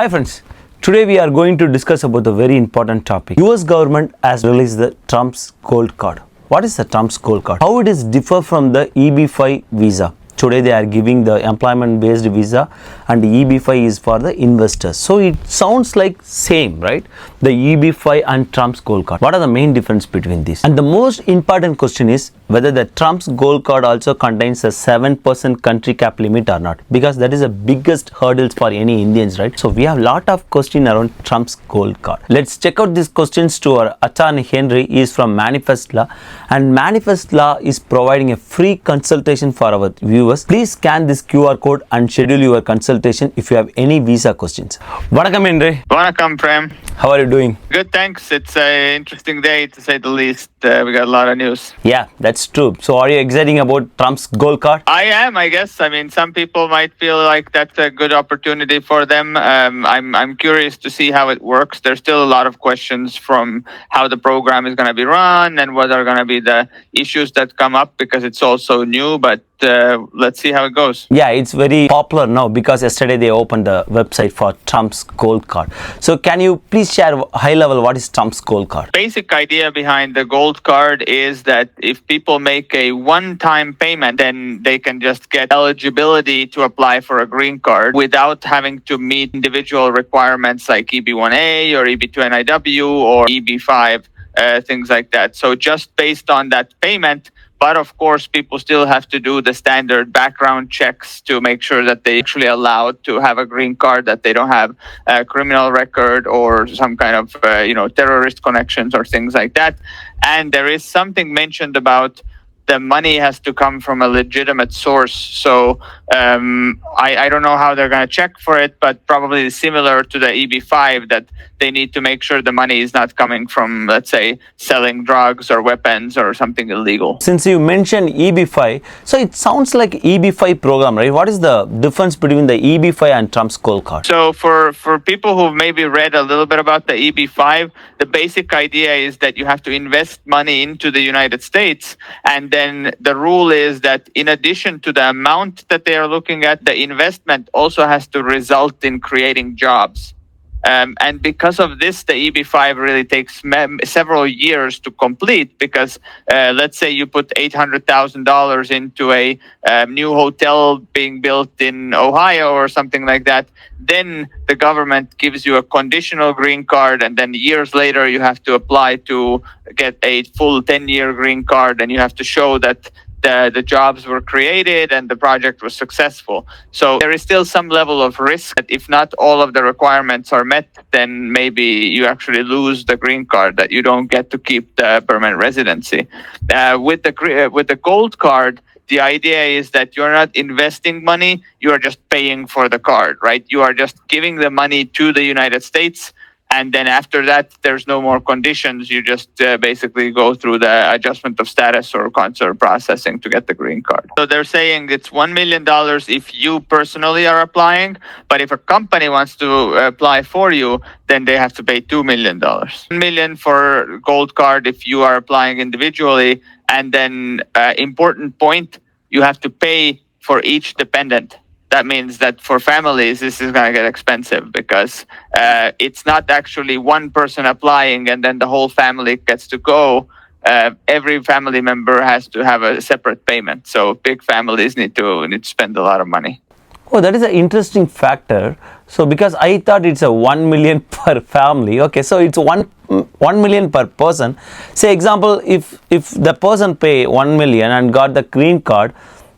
Hi friends, today we are going to discuss about a very important topic. US government has released the Trump's Gold Card. What is the Trump's Gold Card? How it is differ from the EB-5 visa? Today they are giving the employment based visa and the EB-5 is for the investors. So it sounds like same, right? The EB-5 and Trump's Gold Card. What are the main difference between these? And the most important question is whether the Trump's Gold Card also contains a 7% country cap limit or not, because that is the biggest hurdles for any Indians, right? So we have lot of question around Trump's Gold Card. Let's check out these questions to our attorney Henry. He is from Manifest Law, and Manifest Law is providing a free consultation for our viewers. Please scan this QR code and schedule your consultation if you have any visa questions. Vanakkam Henry. Vanakkam Prem. How are you doing? Good, thanks. It's an interesting day to say the least. We got a lot of news. Yeah, that's true. So are you excited about Trump's Gold Card? I am, I guess. I mean, some people might feel like that's a good opportunity for them. I'm curious to see how it works. There's still a lot of questions from how the program is going to be run and what are going to be the issues that come up because it's also new, but let's see how it goes. Yeah, it's very popular now because yesterday they opened the website for Trump's Gold Card. So can you please share high level what is Trump's Gold Card? Basic idea behind the Gold Card is that if people make a one-time payment, then they can just get eligibility to apply for a green card without having to meet individual requirements like EB-1A or EB-2NIW or EB-5, things like that. So just based on that payment. But of course, people still have to do the standard background checks to make sure that they actually allowed to have a green card, that they don't have a criminal record or some kind of terrorist connections or things like that. And there is something mentioned about the money has to come from a legitimate source. So I don't know how they're going to check for it, but probably similar to the EB-5, that they need to make sure the money is not coming from, let's say, selling drugs or weapons or something illegal. Since you mentioned EB-5, so it sounds like EB-5 program, right? What is the difference between the EB-5 and Trump's Gold Card? So for people who've maybe read a little bit about the EB-5, the basic idea is that you have to invest money into the United States, and then the rule is that in addition to the amount that they are looking at, the investment also has to result in creating jobs. And because of this, the EB-5 really takes several years to complete because let's say you put $800,000 into a new hotel being built in Ohio or something like that, then the government gives you a conditional green card, and then years later you have to apply to get a full 10-year green card, and you have to show that the jobs were created and the project was successful. So there is still some level of risk that if not all of the requirements are met, then maybe you actually lose the green card, that you don't get to keep the permanent residency. With the Gold Card, the idea is that you're not investing money, you are just paying for the card, right? You are just giving the money to the United States, and then after that, there's no more conditions. You just basically go through the adjustment of status or consular processing to get the green card. So they're saying it's $1 million if you personally are applying, but if a company wants to apply for you, then they have to pay $2 million. $1 million for Gold Card if you are applying individually, and then important point, you have to pay for each dependent. That means that for families, this is going to get expensive because it's not actually one person applying and then the whole family gets to go. Every family member has to have a separate payment. So big families need to spend a lot of money. Oh, that is an interesting factor. So because I thought it's a 1 million per family. Okay, so it's 1 million per person. Say example, if the person pay 1 million and got the green card,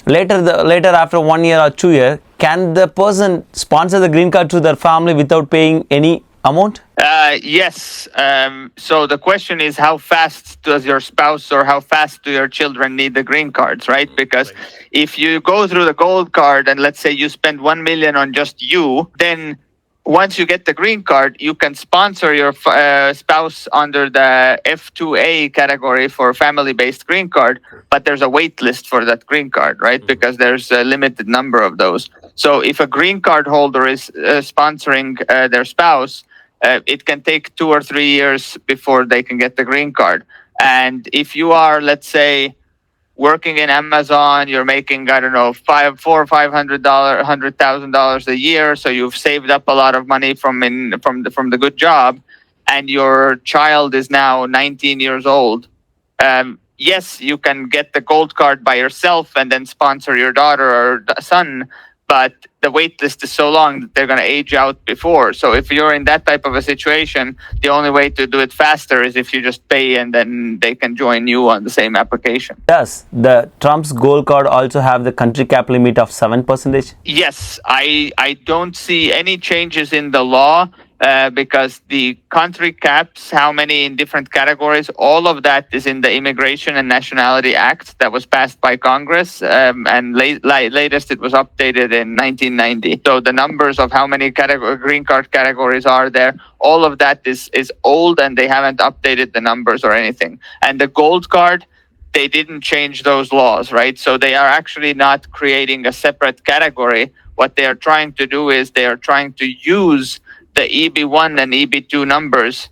later after 1 year or 2 years, can the person sponsor the green card to their family without paying any amount? Yes. So the question is, how fast does your spouse or how fast do your children need the green cards, right? Because if you go through the Gold Card and let's say you spend 1 million on just you, then once you get the green card, you can sponsor your spouse under the F2A category for family-based green card, but there's a wait list for that green card, right? Because there's a limited number of those. So if a green card holder is sponsoring their spouse, it can take 2 or 3 years before they can get the green card. And if you are, let's say, working in Amazon, you're making, I don't know, $500,000 a year. So you've saved up a lot of money from the good job, and your child is now 19 years old. Yes, you can get the gold card by yourself and then sponsor your daughter or son, but the wait list is so long that they're going to age out before. So if you're in that type of a situation, the only way to do it faster is if you just pay and then they can join you on the same application. Does the Trump's gold card also have the country cap limit of 7%? Yes, I don't see any changes in the law. Because the country caps how many in different categories, all of that is in the Immigration and Nationality Act that was passed by Congress, and latest it was updated in 1990. So the numbers of how many green card categories are there, all of that is old, and they haven't updated the numbers or anything. And the gold card, they didn't change those laws, right? So they are actually not creating a separate category. What they are trying to do is they are trying to use the EB1 and EB2 numbers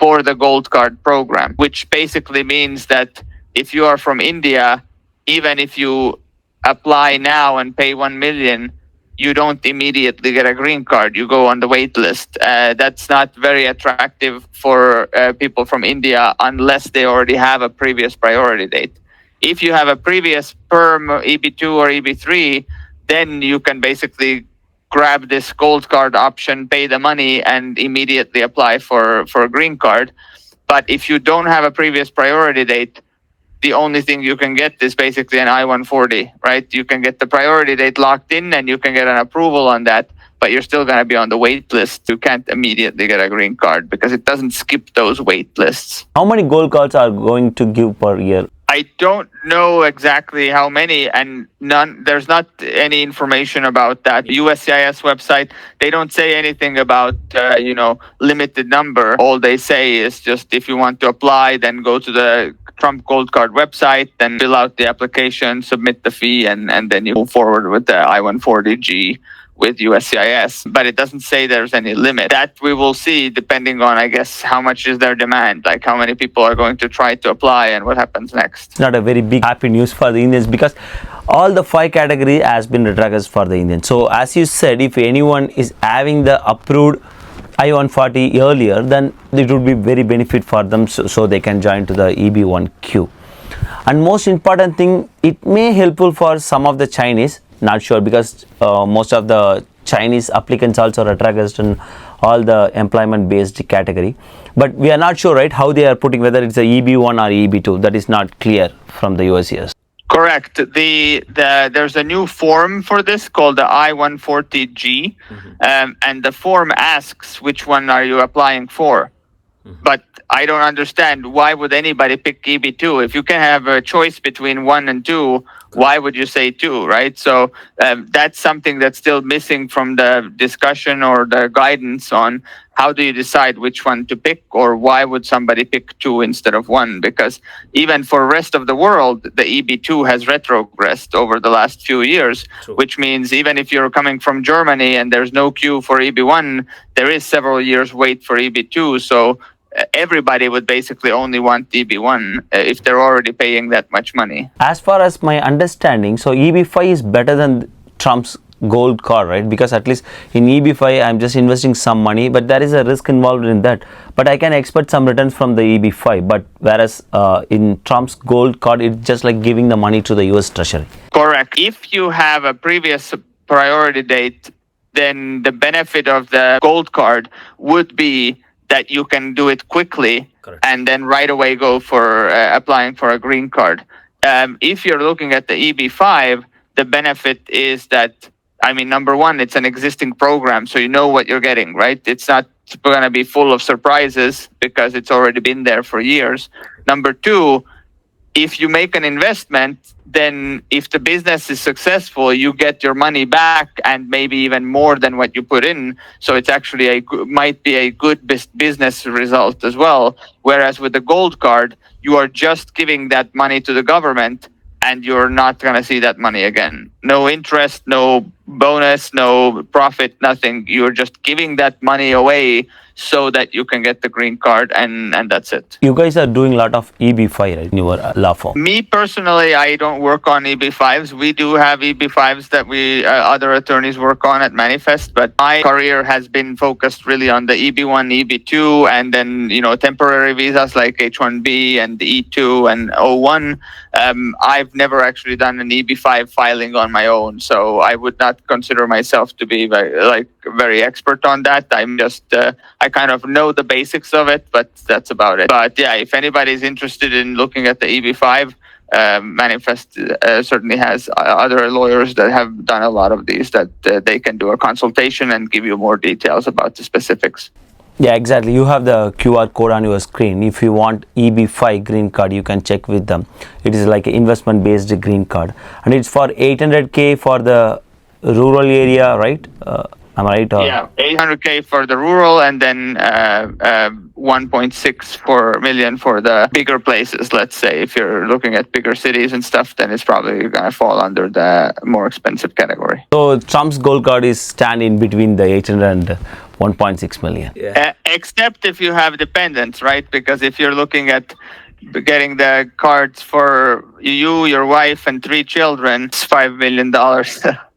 for the gold card program, which basically means that if you are from India, even if you apply now and pay 1 million, you don't immediately get a green card. You go on the wait list. That's not very attractive for people from India unless they already have a previous priority date. If you have a previous perm EB2 or EB3, then you can basically grab this gold card option, pay the money, and immediately apply for a green card. But if you don't have a previous priority date, the only thing you can get is basically an I-140, right? You can get the priority date locked in and you can get an approval on that, but you're still going to be on the wait list. You can't immediately get a green card because it doesn't skip those wait lists. How many gold cards are going to give per year? I don't know exactly how many, and there's not any information about that. USCIS website, they don't say anything about, limited number. All they say is just if you want to apply, then go to the Trump Gold Card website, then fill out the application, submit the fee, and then you move forward with the I-140G with USCIS, but it doesn't say there's any limit. That we will see depending on, I guess, how much is their demand, like how many people are going to try to apply and what happens next. Not a very big happy news for the Indians because all the 5 category has been retracted for the Indians. So as you said, if anyone is having the approved I-140 earlier, then it would be very benefit for them so they can join to the EB1 queue. And most important thing, it may helpful for some of the Chinese. Not sure because most of the Chinese applicants also are attracted in all the employment based category, but we are not sure, right, how they are putting, whether it's a EB1 or EB2. That is not clear from the USCIS. Correct. There's a new form for this called the I-140G, and the form asks which one are you applying for. But I don't understand, why would anybody pick EB2? If you can have a choice between 1 and 2, why would you say 2, right? So that's something that's still missing from the discussion or the guidance on how do you decide which one to pick, or why would somebody pick 2 instead of 1? Because even for the rest of the world, the EB2 has retrogressed over the last few years, which means even if you're coming from Germany and there's no queue for EB1, there is several years wait for EB2. So everybody would basically only want EB1 if they're already paying that much money. As far as my understanding, so EB5 is better than Trump's gold card, right? Because at least in EB5 I'm just investing some money, but there is a risk involved in that, but I can expect some returns from the EB5. But whereas in Trump's gold card, it's just like giving the money to the US Treasury. Correct. If you have a previous priority date, then the benefit of the gold card would be that you can do it quickly. Correct. And then right away go for applying for a green card. If you're looking at the EB5, the benefit is that, I mean, number one, it's an existing program, so you know what you're getting, right? It's not going to be full of surprises because it's already been there for years. Number two, if you make an investment, then if the business is successful, you get your money back and maybe even more than what you put in. So it's actually might be a good business result as well. Whereas with the gold card, you are just giving that money to the government and you're not going to see that money again. No interest, no bonus, no profit, nothing. You're just giving that money away so that you can get the green card, and that's it. You guys are doing a lot of EB5, right, in your law firm? Me personally, I don't work on EB5s. We do have EB5s that we other attorneys work on at Manifest, but my career has been focused really on the EB1, EB2, and then temporary visas like H1B and the E2 and O1. I've never actually done an EB5 filing on my own, so I would not consider myself to be very expert on that. I'm just I kind of know the basics of it, but that's about it. But yeah, if anybody's interested in looking at the EB5, Manifest certainly has other lawyers that have done a lot of these that they can do a consultation and give you more details about the specifics. Yeah, exactly. You have the QR code on your screen. If you want EB5 green card, you can check with them. It is like an investment based green card, and it's for 800K for the rural area, right? Am I right? Yeah, 800K for the rural, and then 1.6 million for the bigger places. Let's say if you're looking at bigger cities and stuff, then it's probably going to fall under the more expensive category. So Trump's gold card is stand in between the 800 and 1.6 million. Yeah. Except if you have dependents, right? Because if you're looking at getting the cards for you, your wife, and 3 children, it's $5 million.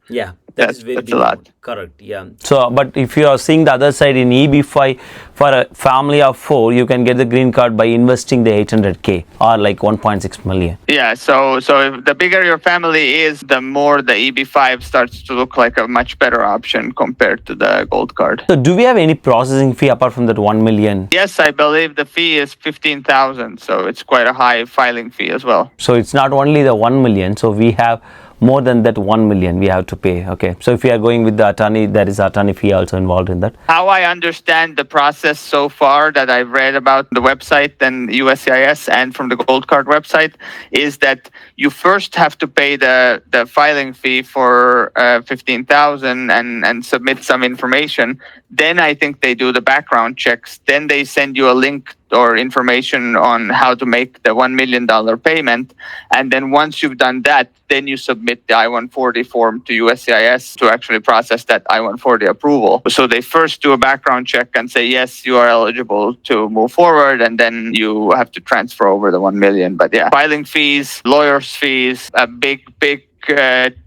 Yeah. That's a lot. Correct. Yeah. So, but if you are seeing the other side in EB5 for a family of 4, you can get the green card by investing the 800K or like 1.6 million. Yeah. So if the bigger your family is, the more the EB5 starts to look like a much better option compared to the gold card. So, do we have any processing fee apart from that 1 million? Yes, I believe the fee is 15,000. So it's quite a high filing fee as well. So it's not only the 1 million. So we have more than that 1 million we have to pay. Okay, so if you are going with the attorney, there is attorney fee also involved in that. How I understand the process so far that I've read about the website and USCIS and from the gold card website is that you first have to pay the filing fee for 15,000 and submit some information. Then I think they do the background checks. Then they send you a link or information on how to make the $1 million payment. And then once you've done that, then you submit the I-140 form to USCIS to actually process that I-140 approval. So they first do a background check and say, yes, you are eligible to move forward. And then you have to transfer over the 1 million. But yeah, filing fees, lawyers' fees, a big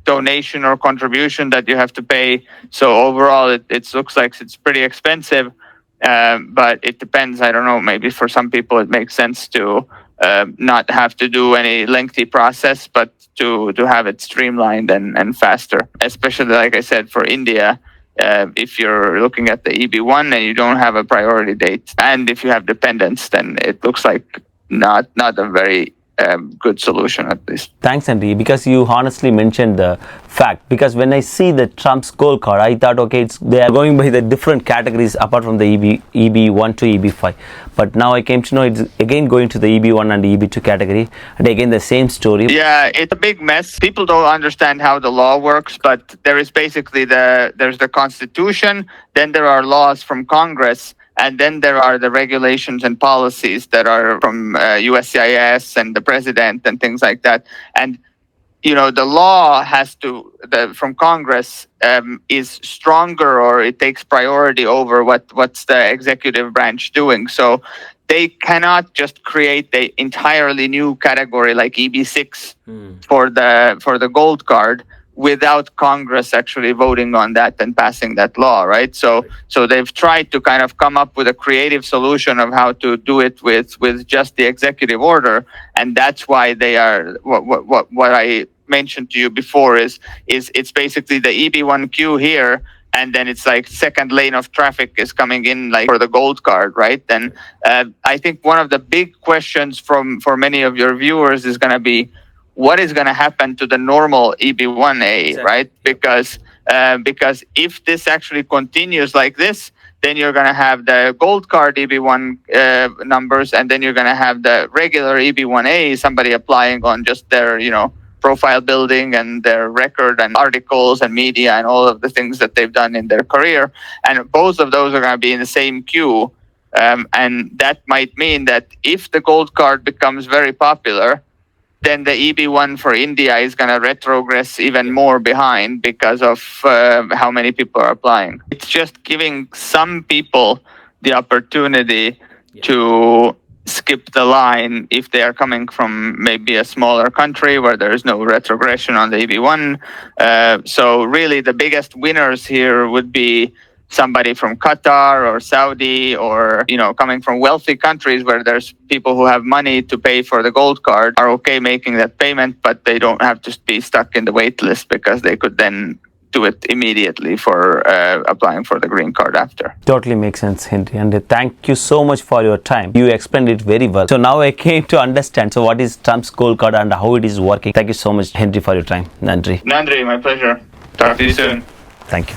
donation or contribution that you have to pay. So overall, it looks like it's pretty expensive. But it depends. I don't know. Maybe for some people it makes sense to not have to do any lengthy process, but to have it streamlined and faster. Especially, like I said, for India, if you're looking at the EB1 and you don't have a priority date, and if you have dependents, then it looks like not a very good solution at least. Thanks, Henry, because you honestly mentioned the fact. Because when I see the Trump's gold card, I thought, okay, they are going by the different categories apart from the EB1 to EB5. But now I came to know it's again going to the EB1 and EB2 category, and again the same story. Yeah, it's a big mess. People don't understand how the law works, but there is basically there's the Constitution, then there are laws from Congress, and then there are the regulations and policies that are from USCIS and the president and things like that. And the law from Congress is stronger, or it takes priority over what's the executive branch doing. So they cannot just create the entirely new category like EB6 for the gold card without Congress actually voting on that and passing that law, right? So they've tried to kind of come up with a creative solution of how to do it with just the executive order, and that's why they are what I mentioned to you before is it's basically the EB1 queue here, and then it's like second lane of traffic is coming in like for the gold card, right? And I think one of the big questions for many of your viewers is going to be, what is going to happen to the normal EB1A, exactly, right? Because if this actually continues like this, then you're going to have the gold card EB1 numbers, and then you're going to have the regular EB1A, somebody applying on just their, profile building and their record and articles and media and all of the things that they've done in their career. And both of those are going to be in the same queue. And that might mean that if the gold card becomes very popular, then the EB1 for India is going to retrogress even more behind because of how many people are applying. It's just giving some people the opportunity to skip the line if they are coming from maybe a smaller country where there is no retrogression on the EB1. So really the biggest winners here would be somebody from Qatar or Saudi or, coming from wealthy countries where there's people who have money to pay for the gold card are okay making that payment, but they don't have to be stuck in the wait list because they could then do it immediately for applying for the green card after. Totally makes sense, Henry. And thank you so much for your time. You explained it very well. So now I came to understand. So what is Trump's gold card and how it is working? Thank you so much, Henry, for your time. Nandri. Nandri, my pleasure. Talk to you soon. Thank you.